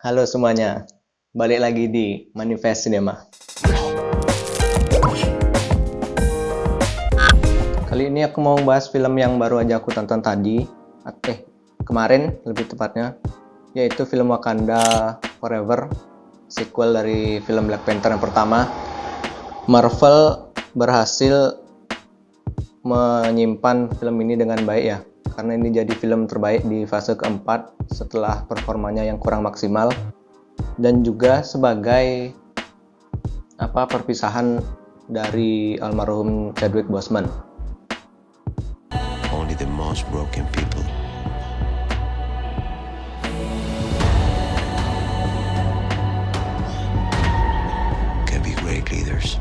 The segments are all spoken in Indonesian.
Halo semuanya, balik lagi di Manifest Cinema. Kali ini aku mau bahas film yang baru aja aku tonton kemarin lebih tepatnya, yaitu film Wakanda Forever, sequel dari film Black Panther yang pertama. Marvel berhasil menyimpan film ini dengan baik ya, karena ini jadi film terbaik di fase keempat setelah performanya yang kurang maksimal, dan juga sebagai perpisahan dari almarhum Chadwick Boseman. Only the most broken people can be great leaders.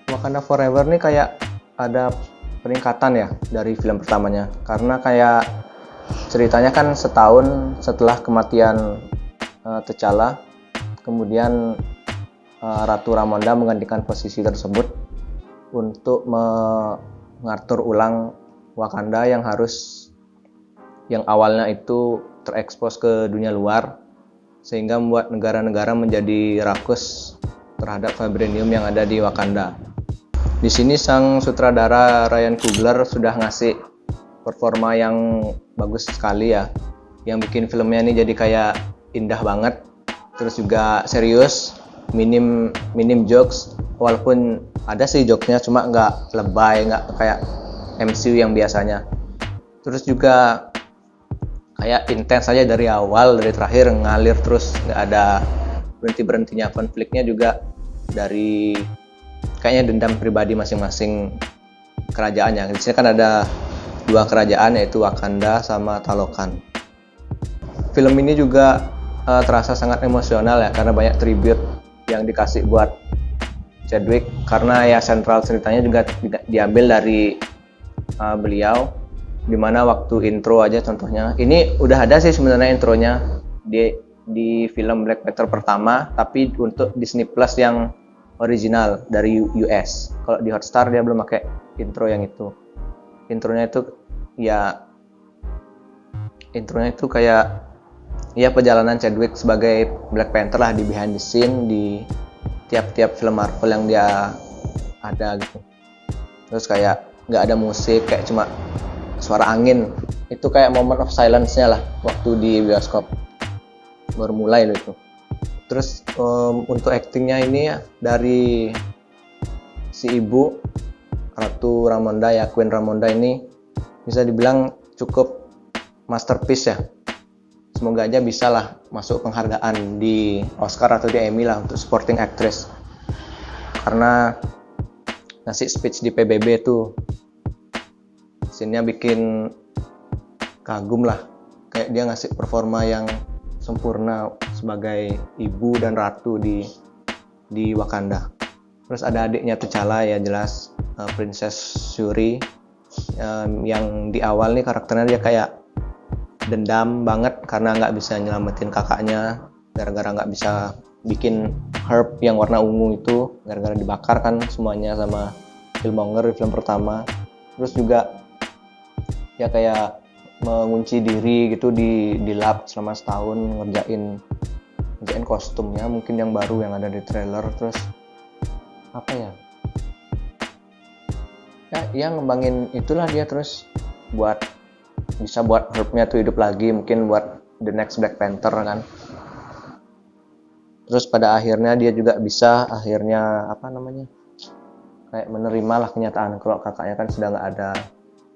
Wakanda Forever nih kayak ada peningkatan ya dari film pertamanya, karena kayak ceritanya kan setahun setelah kematian T'Challa, kemudian Ratu Ramonda menggantikan posisi tersebut untuk mengatur ulang Wakanda yang awalnya itu terekspos ke dunia luar, sehingga membuat negara-negara menjadi rakus terhadap vibranium yang ada di Wakanda. Di sini sang sutradara Ryan Coogler sudah ngasih performa yang bagus sekali ya, yang bikin filmnya ini jadi kayak indah banget, terus juga serius, minim jokes, walaupun ada sih jokesnya cuma nggak lebay, nggak kayak MCU yang biasanya. Terus juga kayak intens aja dari awal, dari terakhir ngalir terus, nggak ada berhentinya. Konfliknya juga dari kayaknya dendam pribadi masing-masing kerajaannya. Di sini kan ada dua kerajaan, yaitu Wakanda sama Talokan. Film ini juga terasa sangat emosional ya, karena banyak tribute yang dikasih buat Chadwick, karena ya sentral ceritanya juga diambil dari beliau, dimana waktu intro aja contohnya, ini udah ada sih sebenarnya intronya di film Black Panther pertama, tapi untuk Disney Plus yang original dari US. Kalau di Hotstar dia belum pakai intro yang itu. Intronya itu kayak ya perjalanan Chadwick sebagai Black Panther lah, di behind the scene di tiap film Marvel yang dia ada gitu. Terus kayak nggak ada musik, kayak cuma suara angin. Itu kayak moment of silence-nya lah waktu di bioskop. Baru mulai loh itu. Terus untuk actingnya ini ya, dari si ibu Ratu Ramonda ya, Queen Ramonda ini bisa dibilang cukup masterpiece ya. Semoga aja bisa lah masuk penghargaan di Oscar atau di Emmy lah untuk supporting actress, karena ngasih speech di PBB tuh scene-nya bikin kagum lah, kayak dia ngasih performa yang sempurna sebagai ibu dan ratu di Wakanda. Terus ada adiknya T'Challa ya, jelas Princess Shuri, yang di awal nih karakternya dia kayak dendam banget karena nggak bisa nyelamatin kakaknya, gara-gara nggak bisa bikin herb yang warna ungu itu, gara-gara dibakar kan semuanya sama Killmonger di film pertama. Terus juga ya kayak mengunci diri gitu di lab selama setahun ngerjain kostumnya, mungkin yang baru yang ada di trailer. Terus ya ngembangin itulah dia, terus bisa buat herbnya tuh hidup lagi, mungkin buat the next Black Panther kan. Terus pada akhirnya dia juga bisa kayak menerima lah kenyataan kalau kakaknya kan sudah nggak ada.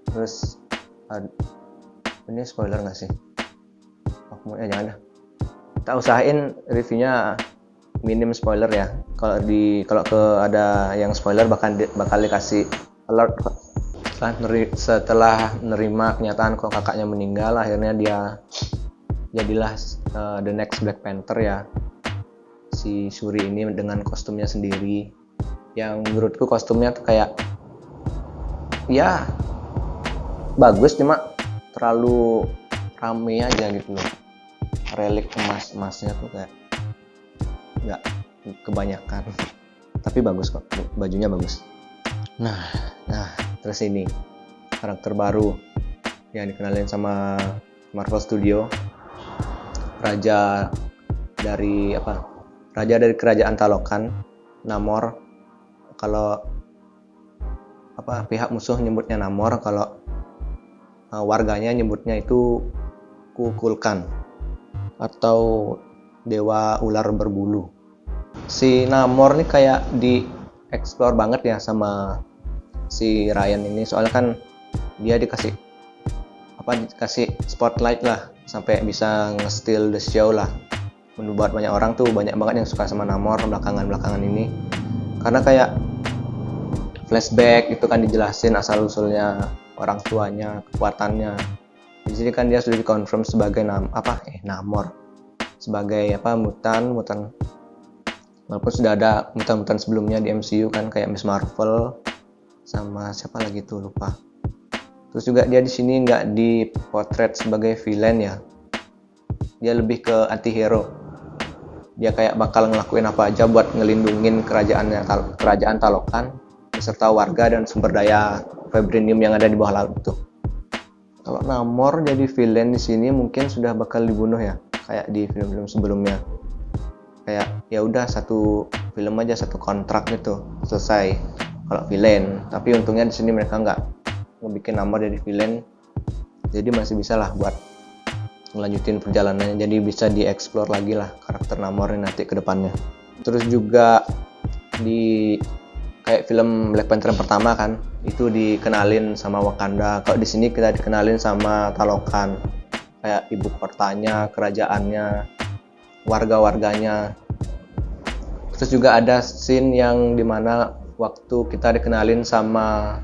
Terus ini spoiler nggak sih? Jangan dah. Kita usahain reviewnya minim spoiler ya. Kalau ada yang spoiler bakal dikasih alert. Setelah menerima kenyataan kalau kakaknya meninggal, akhirnya dia jadilah the next Black Panther ya, si Shuri ini dengan kostumnya sendiri, yang menurutku kostumnya tuh kayak ya bagus, cuma terlalu rame aja gitu loh. Relik emasnya tuh kayak nggak kebanyakan, tapi bagus kok, bajunya bagus. Nah terus ini karakter baru yang dikenalin sama Marvel Studio, raja dari kerajaan Talokan, Namor. Kalau pihak musuh nyebutnya Namor, kalau warganya nyebutnya itu Kukulkan atau dewa ular berbulu. Si Namor nih kayak di-explore banget ya sama si Ryan ini, soalnya kan dia dikasih spotlight lah sampai bisa nge-steal the show lah. Membuat banyak orang tuh banyak banget yang suka sama Namor belakangan ini, karena kayak flashback itu kan dijelasin asal usulnya, orang tuanya, kekuatannya. Di sini kan dia sudah dikonfirm sebagai Namor, sebagai mutan. Walaupun sudah ada mutan-mutan sebelumnya di MCU kan, kayak Miss Marvel sama siapa lagi tuh lupa. Terus juga dia di sini nggak dipotret sebagai villain ya, dia lebih ke anti-hero. Dia kayak bakal ngelakuin apa aja buat ngelindungin kerajaan Talokan beserta warga dan sumber daya vibranium yang ada di bawah laut itu. Kalau Namor jadi villain di sini mungkin sudah bakal dibunuh ya, kayak di film-film sebelumnya. Kayak ya udah satu film aja, satu kontrak gitu, selesai kalau villain. Tapi untungnya di sini mereka nggak ngebikin Namor jadi villain, jadi masih bisa lah buat ngelanjutin perjalanannya, jadi bisa dieksplor lagi lah karakter Namor ini nanti ke depannya. Terus juga di kayak film Black Panther yang pertama kan, itu dikenalin sama Wakanda. Kalau di sini kita dikenalin sama Talokan, kayak ibu kotanya, kerajaannya, warga-warganya. Terus juga ada scene yang dimana waktu kita dikenalin sama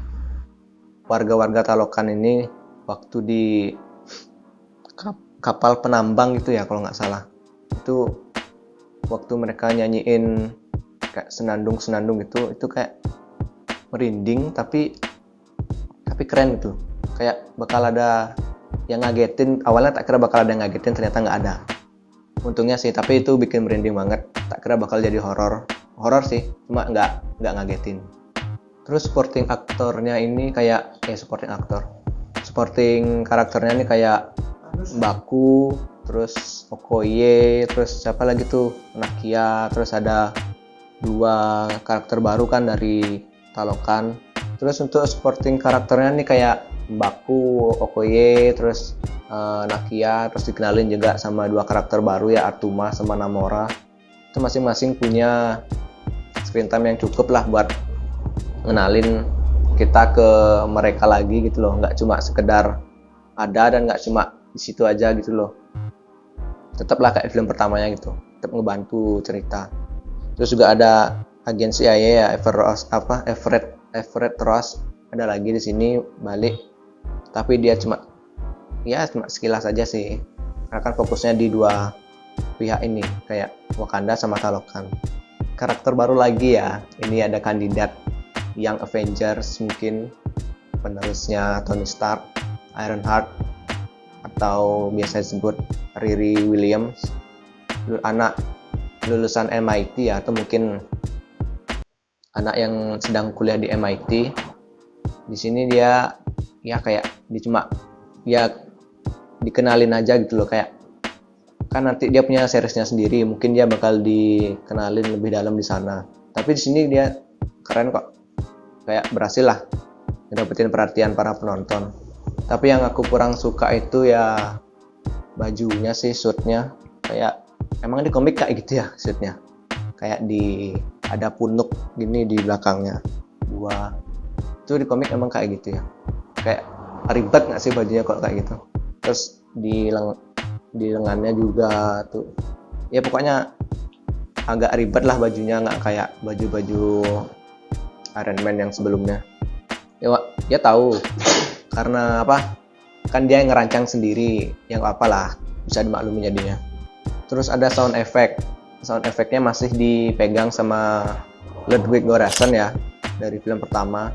warga-warga Talokan ini waktu di kapal penambang gitu ya kalau nggak salah. Itu waktu mereka nyanyiin kayak senandung itu kayak merinding, tapi keren gitu. Kayak bakal ada yang ngagetin. Awalnya tak kira bakal ada yang ngagetin, ternyata nggak ada. Untungnya sih, tapi itu bikin merinding banget. Tak kira bakal jadi horor sih, cuma nggak ngagetin. Terus supporting aktornya ini kayak supporting karakternya ini kayak Baku, terus Okoye, terus siapa lagi tuh, Nakia. Terus ada 2 karakter baru kan dari Talokan. Terus untuk supporting karakternya nih kayak Baku, Okoye, terus Nakia. Terus dikenalin juga sama 2 karakter baru ya, Artuma sama Namora. Itu masing-masing punya screen time yang cukup lah buat ngenalin kita ke mereka lagi gitu loh. Nggak cuma sekedar ada dan nggak cuma di situ aja gitu loh. Tetaplah kayak film pertamanya gitu, tetap ngebantu cerita. Terus juga ada agen CIA ya, Everett Ross ada lagi di sini balik, tapi dia cuma sekilas aja sih, karena kan fokusnya di 2 pihak ini, kayak Wakanda sama Talokan. Karakter baru lagi ya, ini ada kandidat Young Avengers, mungkin penerusnya Tony Stark, Ironheart, atau biasa disebut Riri Williams, anak lulusan MIT ya, atau mungkin anak yang sedang kuliah di MIT. Di sini dia kayak dikenalin aja gitu loh, kayak kan nanti dia punya seriesnya sendiri, mungkin dia bakal dikenalin lebih dalam di sana. Tapi di sini dia keren kok, kayak berhasil lah dapetin perhatian para penonton. Tapi yang aku kurang suka itu ya bajunya sih, suitnya. Kayak emang di komik kayak gitu ya suitnya, kayak ada punuk gini di belakangnya 2. Itu di komik emang kayak gitu ya, kayak ribet nggak sih bajunya kok kayak gitu. Terus di lengannya juga tuh ya pokoknya agak ribet lah bajunya, nggak kayak baju-baju Iron Man yang sebelumnya. Ya tahu karena kan dia yang ngerancang sendiri, yang apalah bisa dimaklumi jadinya. Terus ada sound effect-nya masih dipegang sama Ludwig Göransson ya, dari film pertama.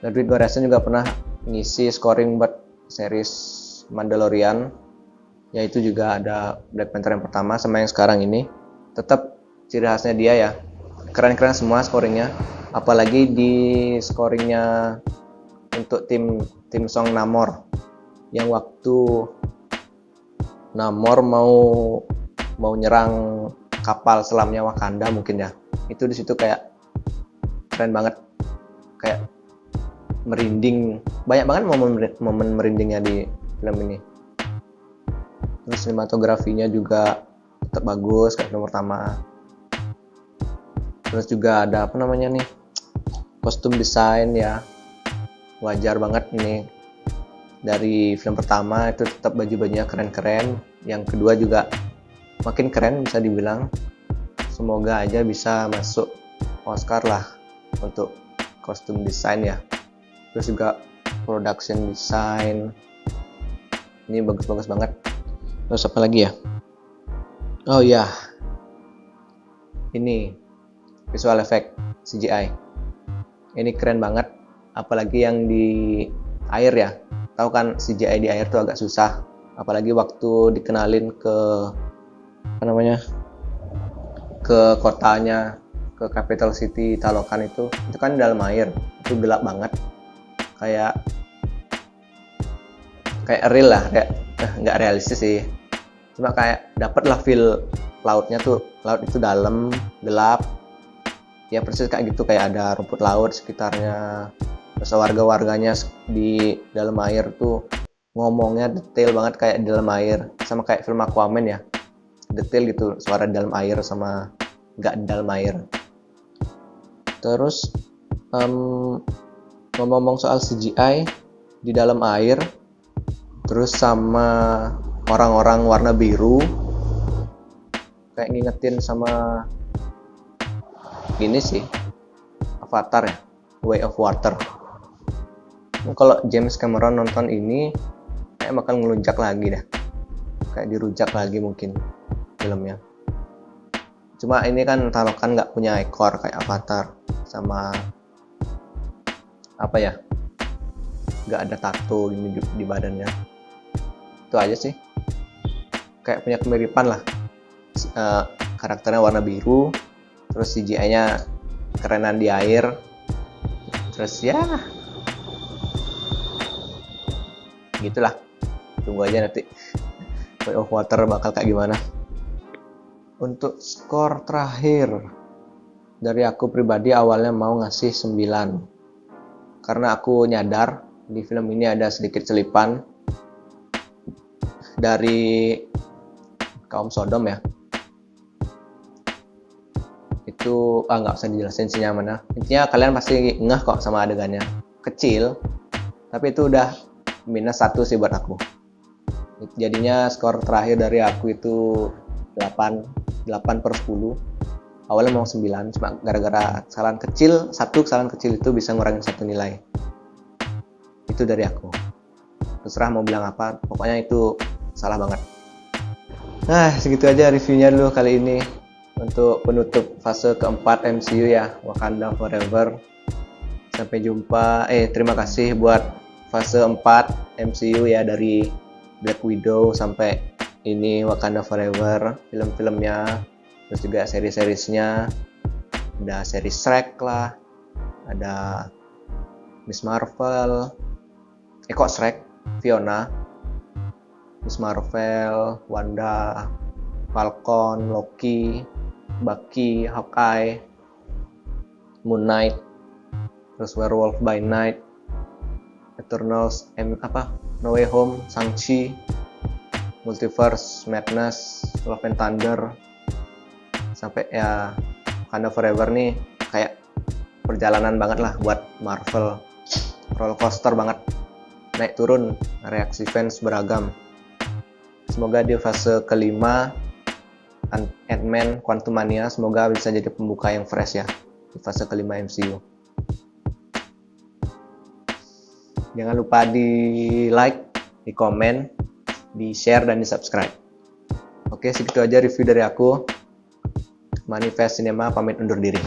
Ludwig Göransson juga pernah ngisi scoring buat series Mandalorian, yaitu juga ada Black Panther yang pertama sama yang sekarang ini. Tetap ciri khasnya dia ya, keren-keren semua scoringnya. Apalagi di scoringnya untuk tim Song Namor, yang waktu Namor mau nyerang kapal selamnya Wakanda mungkin ya, itu di situ kayak keren banget, kayak merinding, banyak banget momen merindingnya di film ini. Terus sinematografinya juga tetap bagus kayak film pertama. Terus juga ada apa namanya nih, kostum desain ya, wajar banget nih. Dari film pertama itu tetap baju-bajunya keren-keren, yang kedua juga makin keren bisa dibilang. Semoga aja bisa masuk Oscar lah untuk kostum desain ya. Terus juga production design ini bagus-bagus banget. Terus apa lagi ya? Oh ya, ini visual effect CGI ini keren banget, apalagi yang di air ya. Tahu kan CGI di air tuh agak susah, apalagi waktu dikenalin ke apa namanya, ke kotanya, ke capital city Talokan itu kan dalam air, itu gelap banget, kayak real lah, kayak nggak realistis sih, cuma kayak dapet lah feel lautnya tuh, laut itu dalam, gelap ya, persis kayak gitu, kayak ada rumput laut sekitarnya. Terus warga-warganya di dalam air tuh ngomongnya detail banget kayak di dalam air, sama kayak film Aquaman ya, detail gitu suara di dalam air sama nggak di dalam air. Terus ngomong-ngomong soal CGI di dalam air, terus sama orang-orang warna biru, kayak ngingetin sama ini sih, Avatar ya, Way of Water. Kalau James Cameron nonton ini kayak bakal ngelunjak lagi dah, kayak dirujak lagi mungkin filmnya. Cuma ini kan Talokan nggak punya ekor kayak Avatar, sama apa ya, nggak ada tato di badannya. Itu aja sih, kayak punya kemiripan lah. Karakternya warna biru, terus CGI-nya kerenan di air, terus ya gitulah. Tunggu aja nanti Way of Water bakal kayak gimana. Untuk skor terakhir dari aku pribadi, awalnya mau ngasih 9, karena aku nyadar di film ini ada sedikit selipan dari kaum Sodom ya. Itu nggak usah dijelasin sih mana, intinya kalian pasti ngeh kok sama adegannya. Kecil tapi itu udah -1 sih buat aku. Jadinya skor terakhir dari aku itu 8/10. Awalnya mau 9, cuma gara-gara kesalahan kecil itu bisa ngurangin 1 nilai. Itu dari aku, terserah mau bilang apa, pokoknya itu salah banget. Nah, segitu aja reviewnya dulu kali ini untuk penutup fase keempat MCU ya, Wakanda Forever. Sampai jumpa, terima kasih buat fase 4 MCU ya, dari Black Widow sampai ini Wakanda Forever, film-filmnya, terus juga seri-serisnya. Ada seri Shrek lah, ada Miss Marvel, Shrek, Fiona, Miss Marvel, Wanda, Falcon, Loki, Bucky, Hawkeye, Moon Knight, terus Werewolf by Night, Eternals, No Way Home, Shang-Chi, Multiverse Madness, Love and Thunder, sampai ya Wakanda Forever nih kayak perjalanan banget lah buat Marvel, roller coaster banget, naik turun, reaksi fans beragam. Semoga di fase kelima Ant-Man Quantumania semoga bisa jadi pembuka yang fresh ya di fase kelima MCU. Jangan lupa di like, di komen, di share, dan di subscribe. Oke, segitu aja review dari aku. Manifest Cinema pamit undur diri.